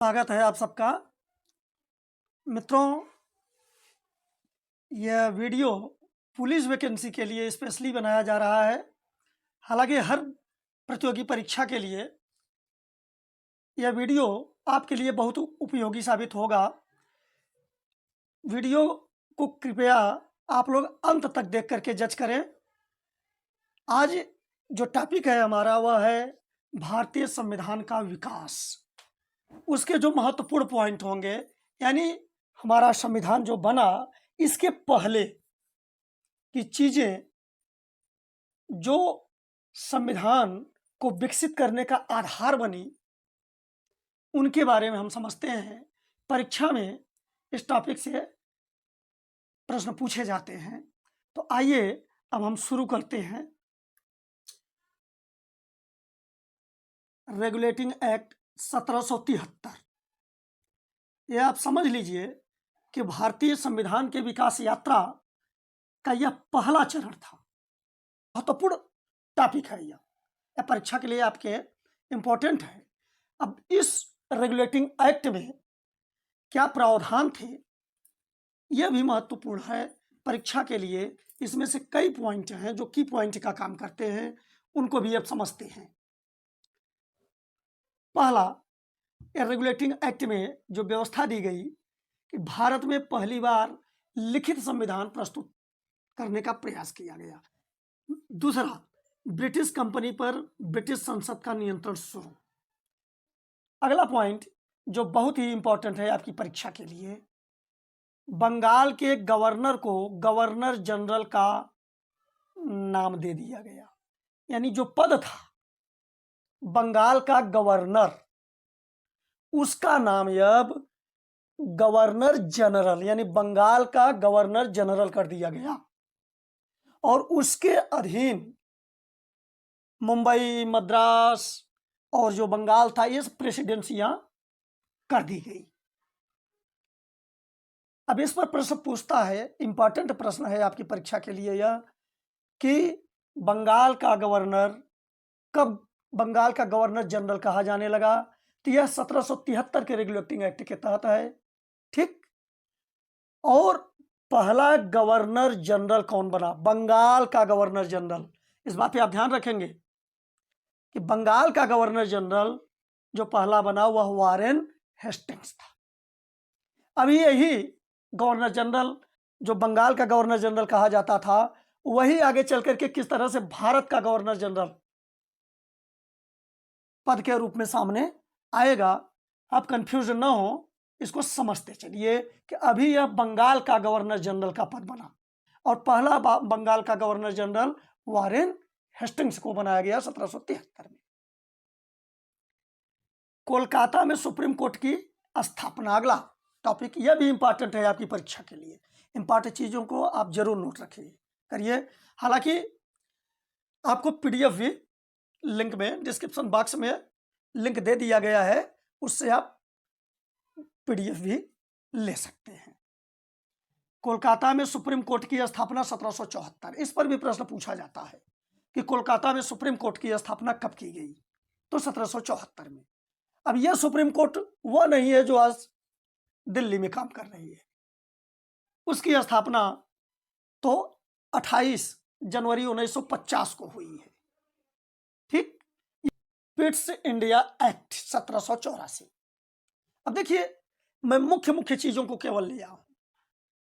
स्वागत है आप सबका। मित्रों, यह वीडियो पुलिस वैकेंसी के लिए स्पेशली बनाया जा रहा है। हालांकि हर प्रतियोगी परीक्षा के लिए यह वीडियो आपके लिए बहुत उपयोगी साबित होगा। वीडियो को कृपया आप लोग अंत तक देख करके जज करें। आज जो टॉपिक है हमारा वह है भारतीय संविधान का विकास। उसके जो महत्वपूर्ण पॉइंट होंगे, यानी हमारा संविधान जो बना इसके पहले की चीज़ें जो संविधान को विकसित करने का आधार बनी, उनके बारे में हम समझते हैं। परीक्षा में इस टॉपिक से प्रश्न पूछे जाते हैं। तो आइए अब हम शुरू करते हैं। रेगुलेटिंग एक्ट 1773, यह आप समझ लीजिए कि भारतीय संविधान के विकास यात्रा का यह पहला चरण था। महत्वपूर्ण टॉपिक है यह परीक्षा के लिए आपके इम्पोर्टेंट है। अब इस रेगुलेटिंग एक्ट में क्या प्रावधान थे, यह भी महत्वपूर्ण है परीक्षा के लिए। इसमें से कई पॉइंट हैं जो की पॉइंट का काम करते हैं, उनको भी अब समझते हैं। पहला, रेगुलेटिंग एक्ट में जो व्यवस्था दी गई कि भारत में पहली बार लिखित संविधान प्रस्तुत करने का प्रयास किया गया। दूसरा, ब्रिटिश कंपनी पर ब्रिटिश संसद का नियंत्रण शुरू। अगला पॉइंट जो बहुत ही इंपॉर्टेंट है आपकी परीक्षा के लिए, बंगाल के गवर्नर को गवर्नर जनरल का नाम दे दिया गया। यानी जो पद था बंगाल का गवर्नर, उसका नाम अब गवर्नर जनरल यानी बंगाल का गवर्नर जनरल कर दिया गया। और उसके अधीन मुंबई, मद्रास और जो बंगाल था, ये प्रेसिडेंसियां कर दी गई। अब इस पर प्रश्न पूछता है, इंपॉर्टेंट प्रश्न है आपकी परीक्षा के लिए यह कि बंगाल का गवर्नर कब बंगाल का गवर्नर जनरल कहा जाने लगा। तो यह 1773 के रेगुलेटिंग एक्ट के तहत है, ठीक। और पहला गवर्नर जनरल कौन बना? बंगाल का गवर्नर जनरल। इस बात पे आप ध्यान रखेंगे कि बंगाल का गवर्नर जनरल जो पहला बना वह वारेन हेस्टिंग्स था। अभी यही गवर्नर जनरल जो बंगाल का गवर्नर जनरल कहा जाता था, वही आगे चल करके किस तरह से भारत का गवर्नर जनरल पद के रूप में सामने आएगा। आप कंफ्यूजन ना हो, इसको समझते चलिए कि अभी यह बंगाल का गवर्नर जनरल का पद बना और पहला बंगाल का गवर्नर जनरल वारेन हेस्टिंग्स को बनाया गया 1773 में। कोलकाता में सुप्रीम कोर्ट की स्थापना, अगला टॉपिक, यह भी इंपॉर्टेंट है आपकी परीक्षा के लिए। इंपॉर्टेंट चीज़ों को आप जरूर नोट रखिए करिए। हालांकि आपको पीडीएफ भी लिंक में डिस्क्रिप्शन बॉक्स में लिंक दे दिया गया है, उससे आप पीडीएफ भी ले सकते हैं। कोलकाता में सुप्रीम कोर्ट की स्थापना 1774, इस पर भी प्रश्न पूछा जाता है कि कोलकाता में सुप्रीम कोर्ट की स्थापना कब की गई। तो 1774 में। अब यह सुप्रीम कोर्ट वह नहीं है जो आज दिल्ली में काम कर रही है। उसकी स्थापना तो 28 जनवरी 1950 को हुई है, ठीक। Pitt's India act 1784। अब देखिए, मैं मुख्य मुख्य चीजों को केवल लिया हूं,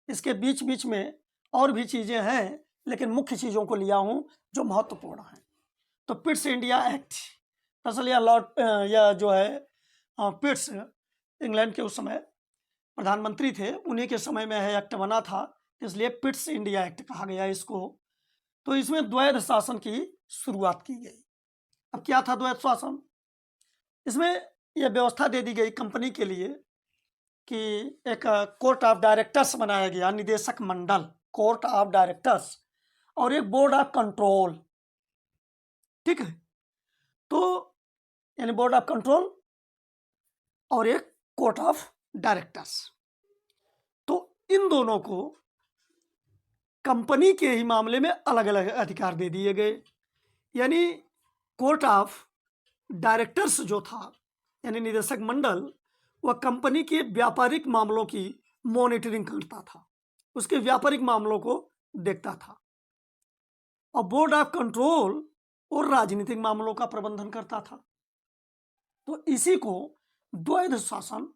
इसके बीच बीच में और भी चीजें हैं, लेकिन मुख्य चीजों को लिया हूं जो महत्वपूर्ण है। तो पिट्स इंडिया एक्ट, दरअसल यह लॉर्ड यह जो है पिट्स इंग्लैंड के उस समय प्रधानमंत्री थे, उन्हीं के समय में यह एक्ट बना था, इसलिए पिट्स इंडिया एक्ट कहा गया इसको। तो इसमें द्वैध शासन की शुरुआत की गई। अब क्या था द्वैध शासन? इसमें यह व्यवस्था दे दी गई कंपनी के लिए कि एक कोर्ट ऑफ डायरेक्टर्स बनाया गया, निदेशक मंडल, कोर्ट ऑफ डायरेक्टर्स, और एक बोर्ड ऑफ कंट्रोल, ठीक है। तो यानी बोर्ड ऑफ कंट्रोल और एक कोर्ट ऑफ डायरेक्टर्स। तो इन दोनों को कंपनी के ही मामले में अलग अलग अधिकार दे दिए गए। यानी कोर्ट ऑफ डायरेक्टर्स जो था, यानी निदेशक मंडल, वह कंपनी के व्यापारिक मामलों की मॉनिटरिंग करता था, उसके व्यापारिक मामलों को देखता था। और बोर्ड ऑफ कंट्रोल और राजनीतिक मामलों का प्रबंधन करता था। तो इसी को द्वैध शासन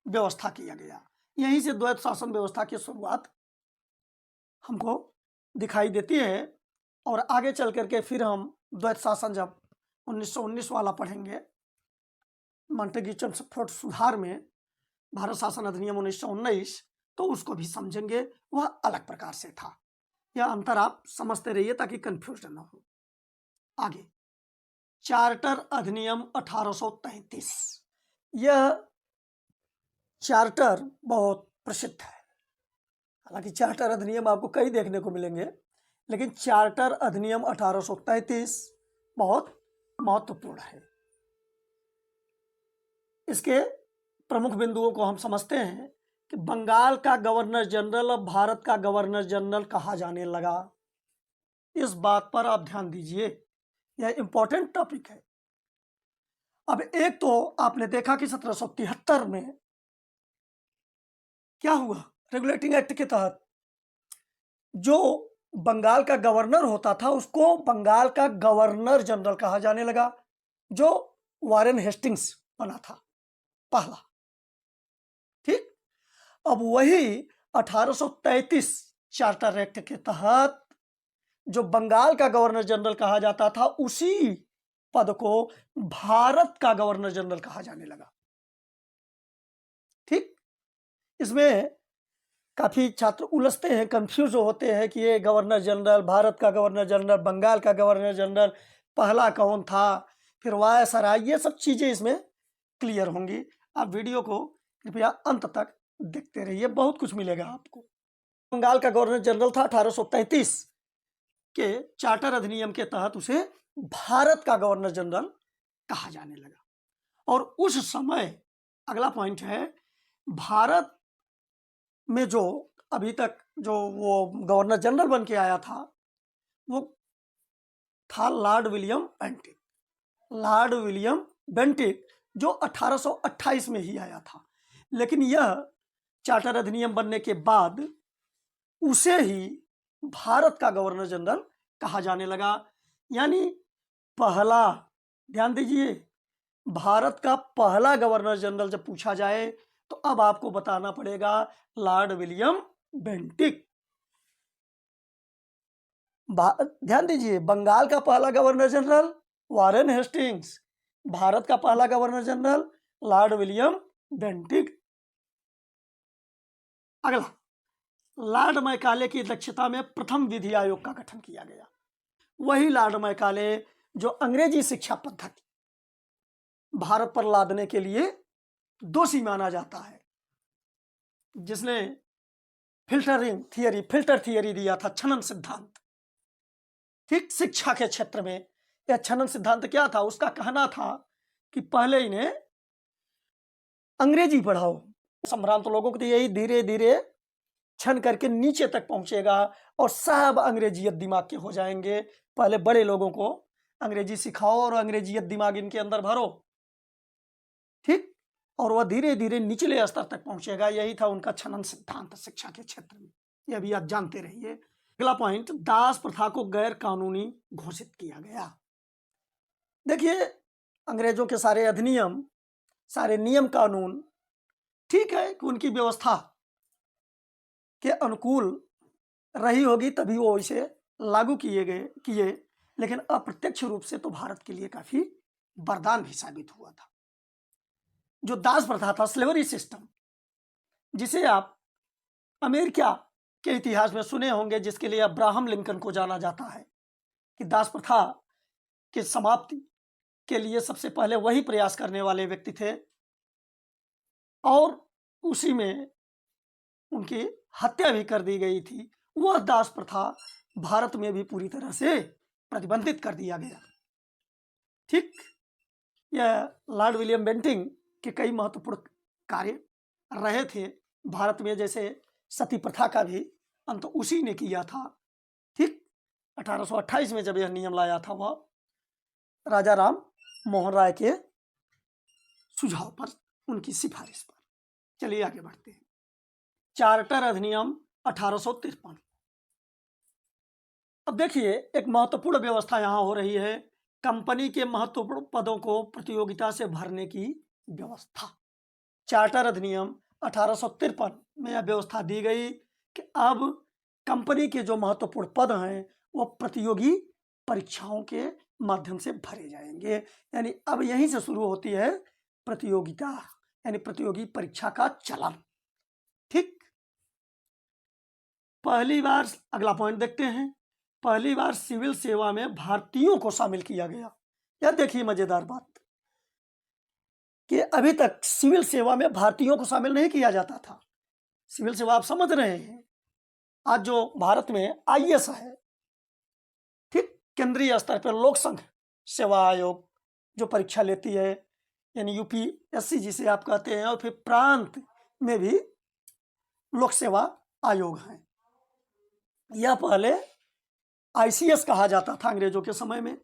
व्यवस्था किया गया। यहीं से द्वैध शासन व्यवस्था की शुरुआत हमको दिखाई देती है। और आगे चल करके फिर हम द्वैध शासन जब 1919 वाला पढ़ेंगे, मॉन्टेग्यू चेम्सफोर्ड सुधार में भारत शासन अधिनियम 1919, तो उसको भी समझेंगे। वह अलग प्रकार से था। यह अंतर आप समझते रहिए ताकि कंफ्यूजन न हो। आगे चार्टर अधिनियम 1833। यह चार्टर बहुत प्रसिद्ध है। हालांकि चार्टर अधिनियम आपको कई देखने को मिलेंगे, लेकिन चार्टर अधिनियम 1833 बहुत महत्वपूर्ण है। इसके प्रमुख बिंदुओं को हम समझते हैं कि बंगाल का गवर्नर जनरल अब भारत का गवर्नर जनरल कहा जाने लगा। इस बात पर आप ध्यान दीजिए, यह इंपॉर्टेंट टॉपिक है। अब एक तो आपने देखा कि 1773 में क्या हुआ, रेगुलेटिंग एक्ट के तहत जो बंगाल का गवर्नर होता था उसको बंगाल का गवर्नर जनरल कहा जाने लगा, जो वारेन हेस्टिंग्स बना था पहला। ठीक, अब वही 1833 चार्टर एक्ट के तहत जो बंगाल का गवर्नर जनरल कहा जाता था, उसी पद को भारत का गवर्नर जनरल कहा जाने लगा। ठीक, इसमें काफी छात्र उलझते हैं, कंफ्यूज होते हैं कि ये गवर्नर जनरल, भारत का गवर्नर जनरल, बंगाल का गवर्नर जनरल, पहला कौन था, फिर वायसराय, ये सब चीजें इसमें क्लियर होंगी। आप वीडियो को कृपया अंत तक देखते रहिए, बहुत कुछ मिलेगा आपको। बंगाल का गवर्नर जनरल था 1833 के चार्टर अधिनियम के तहत, उसे भारत का गवर्नर जनरल कहा जाने लगा। और उस समय अगला पॉइंट है, भारत में जो अभी तक जो वो गवर्नर जनरल बन के आया था, वो था Lord William Bentinck. Lord William Bentinck जो 1828 में ही आया था, लेकिन यह चार्टर अधिनियम बनने के बाद उसे ही भारत का गवर्नर जनरल कहा जाने लगा। यानी पहला, ध्यान दीजिए, भारत का पहला गवर्नर जनरल जब पूछा जाए तो अब आपको बताना पड़ेगा लॉर्ड विलियम बेंटिक। ध्यान दीजिए, बंगाल का पहला governor general Warren Hastings, Bharat का पहला governor general Lord William Bentinck. अगला, लॉर्ड मैकाले की अध्यक्षता में प्रथम विधि आयोग का गठन किया गया। वही लॉर्ड मैकाले जो अंग्रेजी शिक्षा पद्धति भारत पर लादने के लिए दोषी माना जाता है, जिसने फिल्टर थियरी दिया था, छनन सिद्धांत। ठीक, शिक्षा के क्षेत्र में यह छनन सिद्धांत क्या था, उसका कहना था कि पहले इन्हें अंग्रेजी पढ़ाओ, संभ्रांत लोगों को तो यही धीरे धीरे छन करके नीचे तक पहुंचेगा और सब अंग्रेजियत दिमाग के हो जाएंगे। पहले बड़े लोगों को अंग्रेजी सिखाओ और अंग्रेजियत दिमाग इनके अंदर भरो। ठीक, और वह धीरे धीरे निचले स्तर तक पहुंचेगा। यही था उनका छनन सिद्धांत शिक्षा के क्षेत्र में। यह भी आप जानते रहिए। अगला पॉइंट, दास प्रथा को गैर कानूनी घोषित किया गया। देखिए, अंग्रेजों के सारे अधिनियम, सारे नियम कानून ठीक है कि उनकी व्यवस्था के अनुकूल रही होगी तभी वो इसे लागू किए, लेकिन अप्रत्यक्ष रूप से तो भारत के लिए काफी वरदान भी साबित हुआ था। जो दास प्रथा था, स्लेवरी सिस्टम, जिसे आप अमेरिका के इतिहास में सुने होंगे, जिसके लिए अब्राहम लिंकन को जाना जाता है कि दास प्रथा की समाप्ति के लिए सबसे पहले वही प्रयास करने वाले व्यक्ति थे, और उसी में उनकी हत्या भी कर दी गई थी। वह दास प्रथा भारत में भी पूरी तरह से प्रतिबंधित कर दिया गया। ठीक, यह लॉर्ड विलियम बेंटिक के कई महत्वपूर्ण कार्य रहे थे भारत में, जैसे सती प्रथा का भी अंत उसी ने किया था। ठीक, 1828 में जब यह नियम लाया था, वह राजा राम मोहन राय के सुझाव पर उनकी सिफारिश पर। चलिए आगे बढ़ते हैं। चार्टर अधिनियम 1853। अब देखिए, एक महत्वपूर्ण व्यवस्था यहाँ हो रही है, कंपनी के महत्वपूर्ण पदों को प्रतियोगिता से भरने की व्यवस्था। चार्टर अधिनियम 1853 में यह व्यवस्था दी गई कि अब कंपनी के जो महत्वपूर्ण पद हैं वो प्रतियोगी परीक्षाओं के माध्यम से भरे जाएंगे। यानी अब यहीं से शुरू होती है प्रतियोगिता, यानी प्रतियोगी परीक्षा का चलन। ठीक, पहली बार, अगला पॉइंट देखते हैं, पहली बार सिविल सेवा में भारतीयों को शामिल किया गया। यह देखिए मजेदार बात कि अभी तक सिविल सेवा में भारतीयों को शामिल नहीं किया जाता था। सिविल सेवा आप समझ रहे हैं, आज जो भारत में आईएएस है, ठीक, केंद्रीय स्तर पर लोक संघ सेवा आयोग जो परीक्षा लेती है, यानी यूपीएससी जिसे आप कहते हैं, और फिर प्रांत में भी लोक सेवा आयोग हैं। यह पहले आईसीएस कहा जाता था अंग्रेजों के समय में,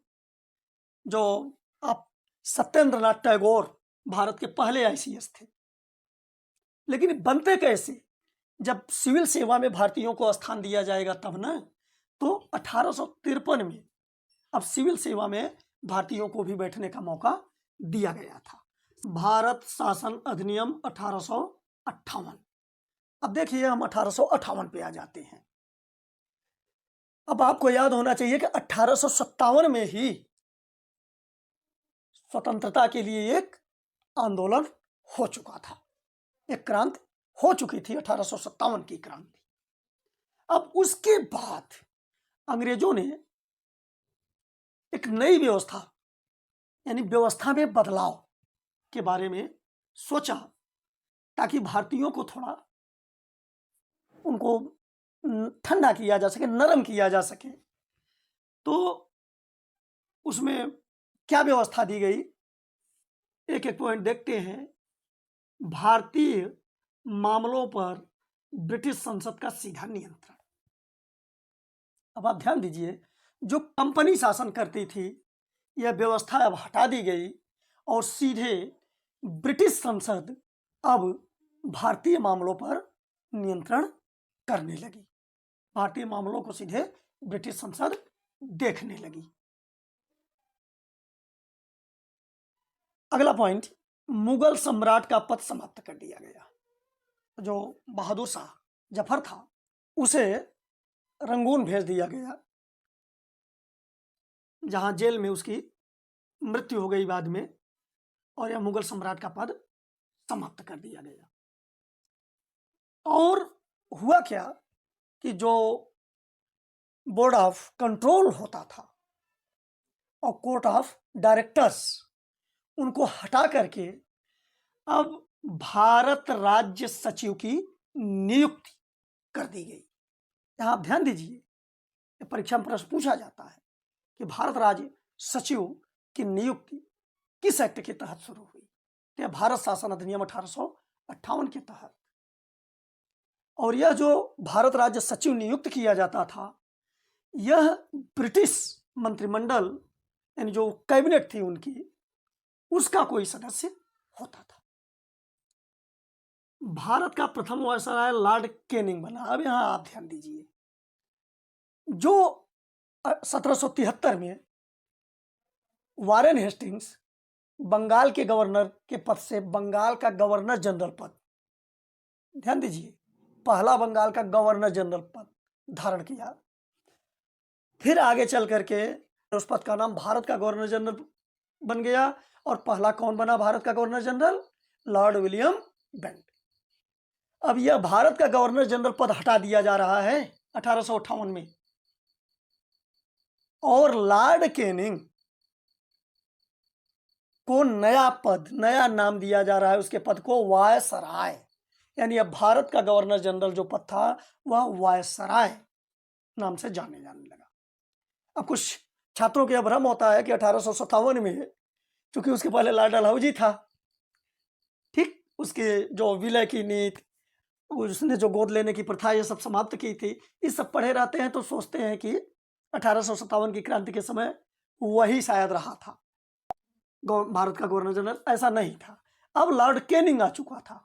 जो आप सत्येंद्रनाथ टैगोर भारत के पहले आईसीएस थे। लेकिन बनते कैसे, जब सिविल सेवा में भारतीयों को स्थान दिया जाएगा तब ना। तो 1853 में अब सिविल सेवा में भारतीयों को भी बैठने का मौका दिया गया था। भारत शासन अधिनियम 1858। अब देखिए हम 1858 पे आ जाते हैं। अब आपको याद होना चाहिए कि 1857 में ही स्वतंत्रता के लिए एक आंदोलन हो चुका था, एक क्रांति हो चुकी थी, 1857 की क्रांति। अब उसके बाद अंग्रेजों ने एक नई व्यवस्था, यानी व्यवस्था में बदलाव के बारे में सोचा, ताकि भारतीयों को थोड़ा उनको ठंडा किया जा सके, नरम किया जा सके। तो उसमें क्या व्यवस्था दी गई, एक एक पॉइंट देखते हैं। भारतीय मामलों पर ब्रिटिश संसद का सीधा नियंत्रण। अब आप ध्यान दीजिए, जो कंपनी शासन करती थी यह व्यवस्था अब हटा दी गई और सीधे ब्रिटिश संसद अब भारतीय मामलों पर नियंत्रण करने लगी। भारतीय मामलों को सीधे ब्रिटिश संसद देखने लगी। अगला पॉइंट, मुगल सम्राट का पद समाप्त कर दिया गया। जो बहादुर शाह जफर था उसे रंगून भेज दिया गया, जहां जेल में उसकी मृत्यु हो गई बाद में, और यह मुगल सम्राट का पद समाप्त कर दिया गया। और हुआ क्या कि जो बोर्ड ऑफ कंट्रोल होता था और कोर्ट ऑफ डायरेक्टर्स, उनको हटा करके अब भारत राज्य सचिव की नियुक्ति कर दी गई। यहां आप ध्यान दीजिए, परीक्षा में प्रश्न पूछा जाता है कि भारत राज्य सचिव की नियुक्ति किस एक्ट के तहत शुरू हुई। तो भारत शासन अधिनियम 1858 के तहत। और यह जो भारत राज्य सचिव नियुक्त किया जाता था, यह ब्रिटिश मंत्रिमंडल, यानी जो कैबिनेट थी उनकी, उसका कोई सदस्य होता था। भारत का प्रथम वायसराय लॉर्ड कैनिंग बना। अब यहां आप ध्यान दीजिए, जो 1773 में वारेन हेस्टिंग्स बंगाल के गवर्नर के पद से बंगाल का गवर्नर जनरल पद, ध्यान दीजिए, पहला बंगाल का गवर्नर जनरल पद धारण किया। फिर आगे चल करके उस पद का नाम भारत का गवर्नर जनरल बन गया। और पहला कौन बना भारत का governor general? Lord William bent. अब यह भारत का गवर्नर जनरल पद हटा दिया जा रहा है 1858 में, और लॉर्ड कैनिंग को नया पद, नया नाम दिया जा रहा है उसके पद को, वायसराय। यानी अब भारत का गवर्नर जनरल जो पद था वह वायसराय नाम से जाने लगा। अब कुछ छात्रों के भ्रम होता है कि 1857 में, क्योंकि उसके पहले लॉर्ड डलहौजी था, ठीक, उसके जो विलय की नीति, उसने जो गोद लेने की प्रथा, ये सब समाप्त की थी। ये सब पढ़े रहते हैं तो सोचते हैं कि 1857 की क्रांति के समय वही शायद रहा था भारत का गवर्नर जनरल। ऐसा नहीं था। अब लॉर्ड कैनिंग आ चुका था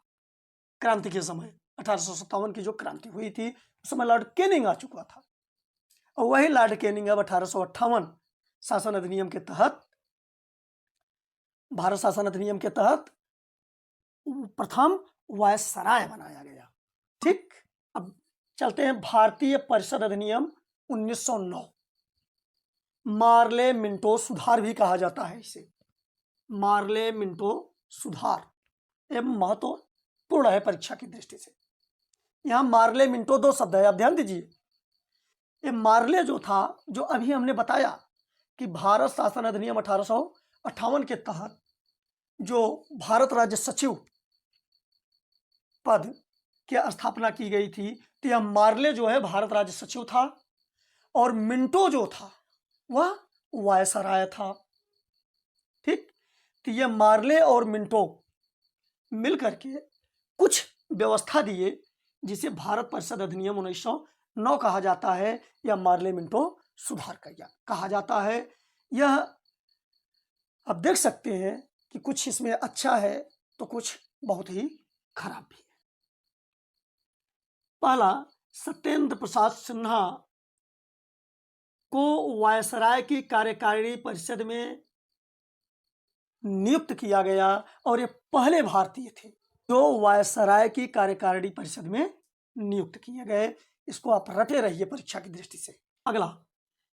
क्रांति के समय, 1857 की जो क्रांति हुई थी उस समय लॉर्ड कैनिंग आ चुका था। और वही लॉर्ड कैनिंग अब 1858 शासन अधिनियम के तहत, भारत शासन अधिनियम के तहत प्रथम वायसराय बनाया गया। ठीक, अब चलते हैं भारतीय परिषद अधिनियम 1909। मार्ले मिंटो सुधार भी कहा जाता है इसे, मार्ले मिंटो सुधार। यह महत्वपूर्ण है परीक्षा की दृष्टि से। यहां मार्ले मिंटो दो शब्द है, आप ध्यान दीजिए। ये मार्ले जो था, जो अभी हमने बताया कि भारत शासन अधिनियम 1858 के तहत जो भारत राज्य सचिव पद की स्थापना की गई थी, तो यह मार्ले जो है भारत राज्य सचिव था और मिंटो जो था वह वायसराय था। ठीक, तो यह मार्ले और मिंटो मिलकर के कुछ व्यवस्था दिए जिसे भारत परिषद अधिनियम 1909 कहा जाता है, या मार्ले मिंटो सुधार कहा जाता है। यह आप देख सकते हैं कि कुछ इसमें अच्छा है तो कुछ बहुत ही खराब भी है। पहला, सत्येंद्र प्रसाद सिन्हा को वायसराय की कार्यकारिणी परिषद में नियुक्त किया गया और ये पहले भारतीय थे जो वायसराय की कार्यकारिणी परिषद में नियुक्त किए गए। इसको आप रटे रहिए परीक्षा की दृष्टि से। अगला,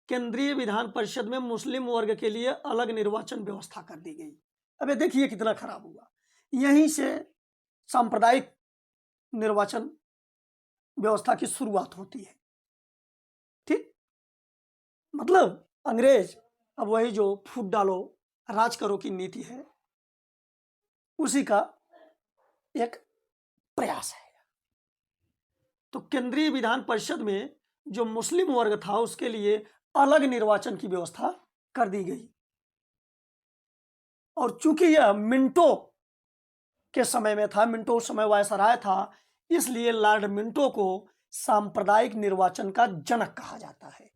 केंद्रीय विधान परिषद में मुस्लिम वर्ग के लिए अलग निर्वाचन व्यवस्था कर दी गई। अब ये देखिए कितना खराब हुआ। यहीं से सांप्रदायिक निर्वाचन व्यवस्था की शुरुआत होती है। ठीक, मतलब अंग्रेज अब वही जो फूट डालो राज करो की नीति है उसी का एक प्रयास है। तो केंद्रीय विधान परिषद में जो मुस्लिम वर्ग था उसके लिए अलग निर्वाचन की व्यवस्था कर दी गई। और चूंकि यह मिंटो के समय में था, मिंटो उस समय वायसराय था, इसलिए लॉर्ड मिंटो को सांप्रदायिक निर्वाचन का जनक कहा जाता है।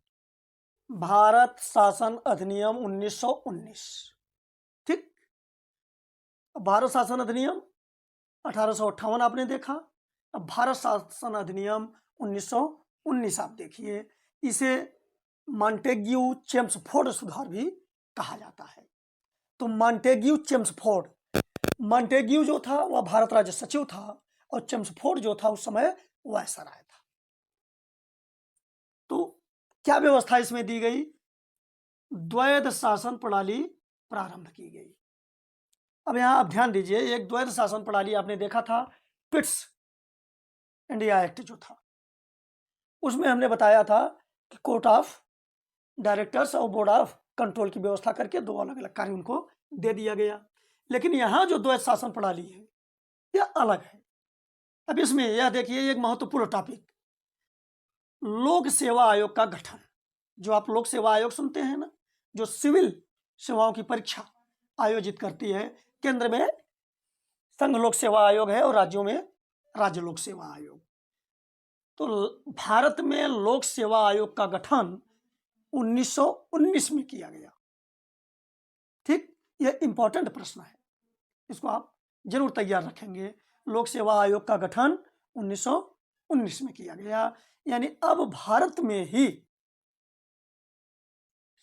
भारत शासन अधिनियम 1919। ठीक, भारत शासन अधिनियम 1858 आपने देखा। अब भारत शासन अधिनियम 1919 आप देखिए। इसे मॉन्टेग्यू चेम्सफोर्ड सुधार भी कहा जाता है। तो मॉन्टेग्यू चेम्सफोर्ड, मॉन्टेग्यू जो था वह भारत राज्य सचिव था और चेम्सफोर्ड जो था उस समय वायसराय था। तो क्या व्यवस्था इसमें दी गई? द्वैध शासन प्रणाली प्रारंभ की गई। अब यहां आप ध्यान दीजिए, एक द्वैध शासन प्रणाली आपने देखा था, पिट्स इंडिया एक्ट जो था, उसमें हमने बताया था कि कोर्ट ऑफ डायरेक्टर्स और बोर्ड ऑफ कंट्रोल की व्यवस्था करके दो अलग अलग कार्य उनको दे दिया गया। लेकिन यहां जो द्वैध शासन प्रणाली है यह अलग है। अब इसमें यह देखिए एक महत्वपूर्ण टॉपिक, लोक सेवा आयोग का गठन। जो आप लोक सेवा आयोग सुनते हैं ना, जो सिविल सेवाओं की परीक्षा आयोजित करती है, केंद्र में संघ लोक सेवा आयोग है और राज्यों में राज्य लोक सेवा आयोग। तो भारत में लोक सेवा आयोग का गठन 1919 में किया गया। ठीक, यह इंपॉर्टेंट प्रश्न है, इसको आप जरूर तैयार रखेंगे। लोक सेवा आयोग का गठन 1919 में किया गया, यानी अब भारत में ही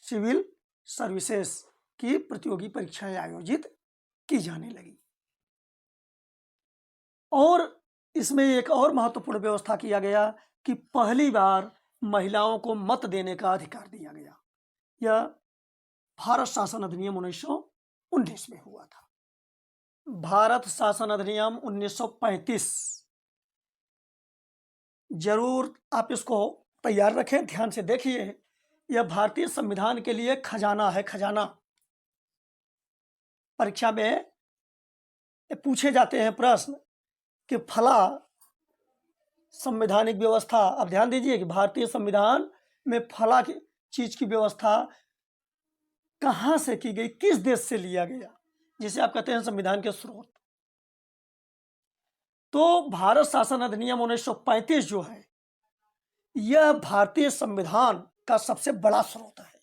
सिविल सर्विसेज की प्रतियोगी परीक्षाएं आयोजित की जाने लगी। और इसमें एक और महत्वपूर्ण व्यवस्था किया गया कि पहली बार महिलाओं को मत देने का अधिकार दिया गया। यह भारत शासन अधिनियम 1919 में हुआ था। भारत शासन अधिनियम 1935, जरूर आप इसको तैयार रखें, ध्यान से देखिए। यह भारतीय संविधान के लिए खजाना है, खजाना। परीक्षा में पूछे जाते हैं प्रश्न कि फला संवैधानिक व्यवस्था, अब ध्यान दीजिए कि भारतीय संविधान में फला की चीज की व्यवस्था कहां से की गई, किस देश से लिया गया, जिसे आप कहते हैं संविधान के स्रोत। तो भारत शासन अधिनियम 1935 जो है यह भारतीय संविधान का सबसे बड़ा स्रोत है।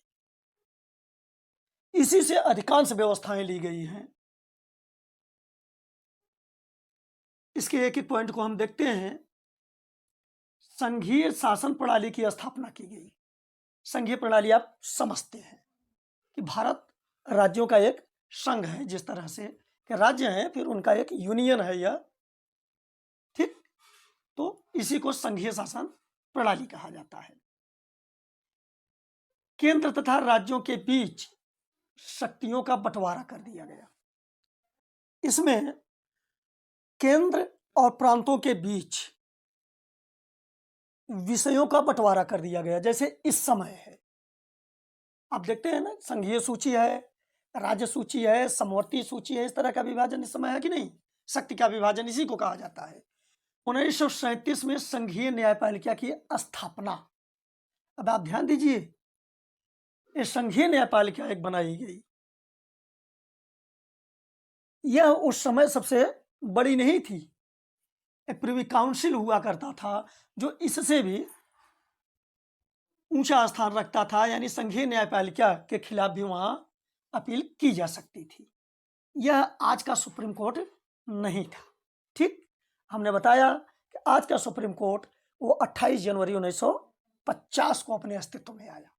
इसी से अधिकांश व्यवस्थाएं ली गई हैं। इसके एक एक पॉइंट को हम देखते हैं। संघीय शासन प्रणाली की स्थापना की गई। संघीय प्रणाली आप समझते हैं कि भारत राज्यों का एक संघ है, जिस तरह से कि राज्य हैं फिर उनका एक यूनियन है यह, ठीक। तो इसी को संघीय शासन प्रणाली कहा जाता है। केंद्र तथा राज्यों के बीच शक्तियों का बंटवारा कर दिया गया। इसमें केंद्र और प्रांतों के बीच विषयों का बंटवारा कर दिया गया। जैसे इस समय है, आप देखते हैं ना, संघीय सूची है, राज्य सूची है, समवर्ती सूची है, इस तरह का विभाजन इस समय है कि नहीं। शक्ति का विभाजन इसी को कहा जाता है। 1937 में संघीय न्यायपालिका की स्थापना। अब आप ध्यान दीजिए, ये संघीय न्यायपालिका एक बनाई गई। यह उस समय सबसे बड़ी नहीं थी। एक प्रिवी काउंसिल हुआ करता था जो इससे भी ऊंचा स्थान रखता था, यानी संघीय न्यायपालिका के खिलाफ भी वहां अपील की जा सकती थी। यह आज का सुप्रीम कोर्ट नहीं था, ठीक। हमने बताया कि आज का सुप्रीम कोर्ट वो 28 जनवरी 1950 को अपने अस्तित्व में आया।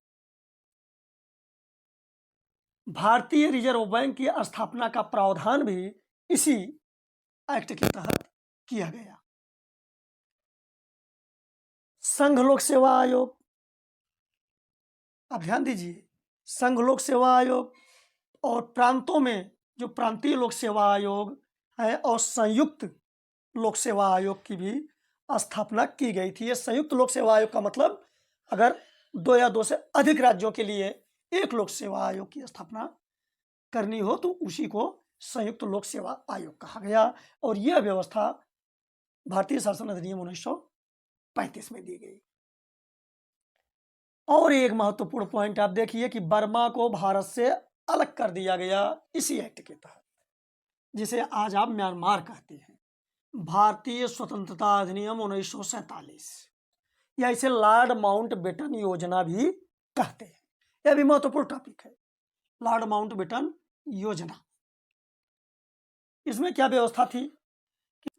भारतीय रिजर्व बैंक की स्थापना का प्रावधान भी इसी एक्ट के तहत किया गया। संघ लोक सेवा आयोग, आप ध्यान दीजिए, संघ लोक सेवा आयोग और प्रांतों में जो प्रांतीय लोक सेवा आयोग है और संयुक्त लोक सेवा आयोग की भी स्थापना की गई थी। ये संयुक्त लोक सेवा आयोग का मतलब, अगर 2 या 2 से अधिक राज्यों के लिए एक लोक सेवा आयोग की स्थापना करनी हो तो उसी को संयुक्त लोक सेवा आयोग कहा गया। और यह व्यवस्था भारतीय शासन अधिनियम 1935 में दी गई। और एक महत्वपूर्ण पॉइंट आप देखिए कि बर्मा को भारत से अलग कर दिया गया इसी एक्ट के तहत, जिसे आज आप म्यांमार कहते हैं। भारतीय स्वतंत्रता अधिनियम 1947, या इसे लॉर्ड माउंटबेटन योजना भी कहते हैं। यह भी महत्वपूर्ण टॉपिक है, लॉर्ड माउंटबेटन योजना। इसमें क्या व्यवस्था थी कि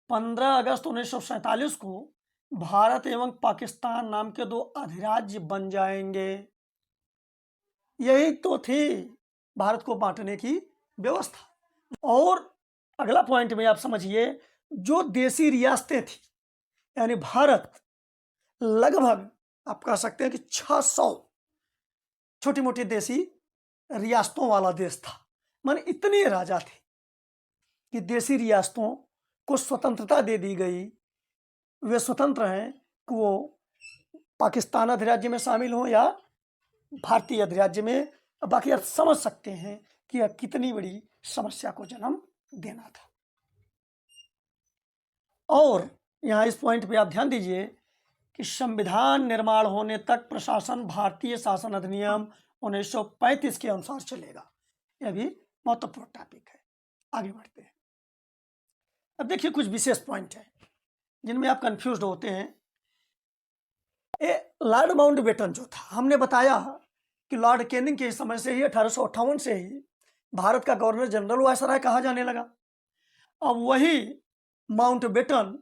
15 अगस्त 1947 को भारत एवं पाकिस्तान नाम के 2 अधिराज्य बन जाएंगे। यही तो थी भारत को बांटने की व्यवस्था। और अगला पॉइंट में आप समझिए, जो देसी रियासतें थी, यानी भारत लगभग आप कह सकते हैं कि 600 छोटी मोटी देसी रियासतों वाला देश था। माने इतने राजा थे कि देसी रियासतों को स्वतंत्रता दे दी गई। वे स्वतंत्र हैं कि वो पाकिस्तान अधिराज्य में शामिल हो या भारतीय अधिराज्य में। बाकी आप समझ सकते हैं कि यह कितनी बड़ी समस्या को जन्म देना था। और यहाँ इस पॉइंट पे आप ध्यान दीजिए कि संविधान निर्माण होने तक प्रशासन भारतीय शासन अधिनियम 1935 के अनुसार चलेगा। यह भी महत्वपूर्ण टॉपिक है। आगे बढ़ते हैं। अब देखिए कुछ विशेष पॉइंट है जिनमें आप कंफ्यूज होते हैं। लॉर्ड माउंटबेटन जो था, हमने बताया कि लॉर्ड कैनिंग के समय से ही 1858 से ही भारत का गवर्नर जनरल वायसराय कहा जाने लगा। अब वही माउंटबेटन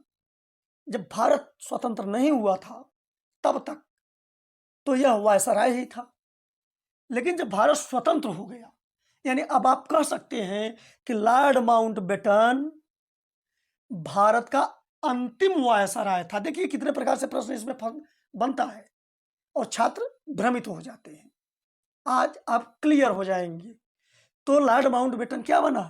जब भारत स्वतंत्र नहीं हुआ था तब तक तो यह वायसराय ही था। लेकिन जब भारत स्वतंत्र हो गया, यानी अब आप कह सकते हैं कि लॉर्ड माउंटबेटन भारत का अंतिम वायसराय था। देखिए कितने प्रकार से प्रश्न इसमें बनता है और छात्र भ्रमित हो जाते हैं। आज आप क्लियर हो जाएंगे। तो लॉर्ड माउंटबेटन क्या बना?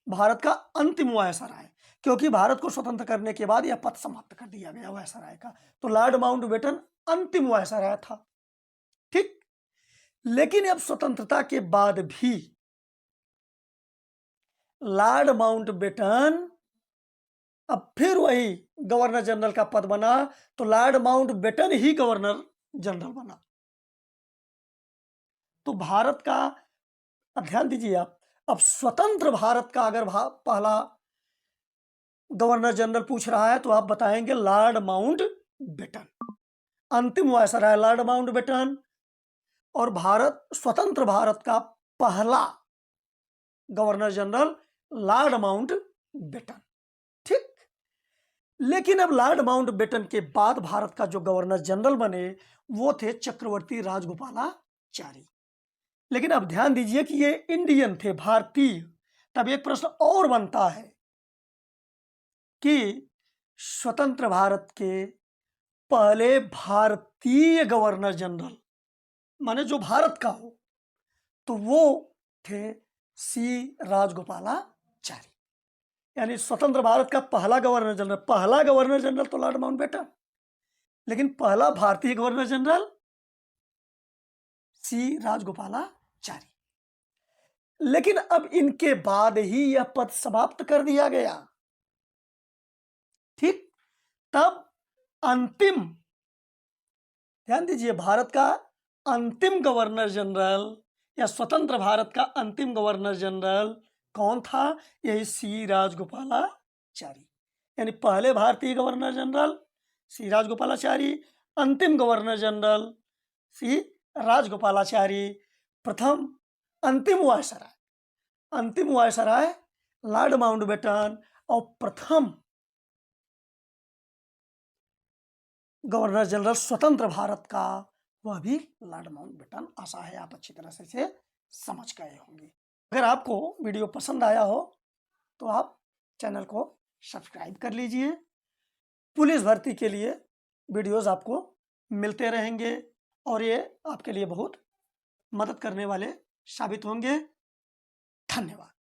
भारत का अंतिम वायसराय, क्योंकि भारत को स्वतंत्र करने के बाद यह पद समाप्त कर दिया गया वायसराय का। तो लॉर्ड माउंटबेटन अंतिम वायसराय था, ठीक। लेकिन अब स्वतंत्रता के बाद भी लॉर्ड माउंटबेटन अब फिर वही गवर्नर जनरल का पद बना, तो लॉर्ड माउंटबेटन ही गवर्नर जनरल बना। तो भारत का, अब ध्यान दीजिए आप, अब स्वतंत्र भारत का अगर पहला गवर्नर जनरल पूछ रहा है तो आप बताएंगे लॉर्ड माउंटबेटन। अंतिम वायसराय लॉर्ड माउंटबेटन और भारत स्वतंत्र भारत का पहला गवर्नर जनरल लॉर्ड माउंटबेटन, ठीक। लेकिन अब लॉर्ड माउंटबेटन के बाद भारत का जो गवर्नर जनरल बने वो थे चक्रवर्ती राजगोपालाचारी। लेकिन अब ध्यान दीजिए कि ये इंडियन थे, भारतीय। तब एक प्रश्न और बनता है कि स्वतंत्र भारत के पहले भारतीय गवर्नर जनरल, माने जो भारत का हो, तो वो थे सी राजगोपालाचारी। यानी स्वतंत्र भारत का पहला गवर्नर जनरल तो लॉर्ड माउंटबेटन, लेकिन पहला भारतीय गवर्नर जनरल सी राजगोपालाचारी। लेकिन अब इनके बाद ही यह पद समाप्त कर दिया गया। ठीक, तब अंतिम, ध्यान दीजिए, भारत का अंतिम गवर्नर जनरल या स्वतंत्र भारत का अंतिम गवर्नर जनरल कौन था? यही सी राजगोपालाचारी। यानी पहले भारतीय गवर्नर जनरल सी राजगोपालाचारी, अंतिम गवर्नर जनरल सी राजगोपालाचारी, प्रथम अंतिम वायसराय लॉर्ड माउंटबेटन, और प्रथम गवर्नर जनरल स्वतंत्र भारत का वह भी लॉर्ड माउंटबेटन। आशा है आप अच्छी तरह से समझ गए होंगे। अगर आपको वीडियो पसंद आया हो तो आप चैनल को सब्सक्राइब कर लीजिए। पुलिस भर्ती के लिए वीडियोस आपको मिलते रहेंगे और ये आपके लिए बहुत मदद करने वाले साबित होंगे। धन्यवाद।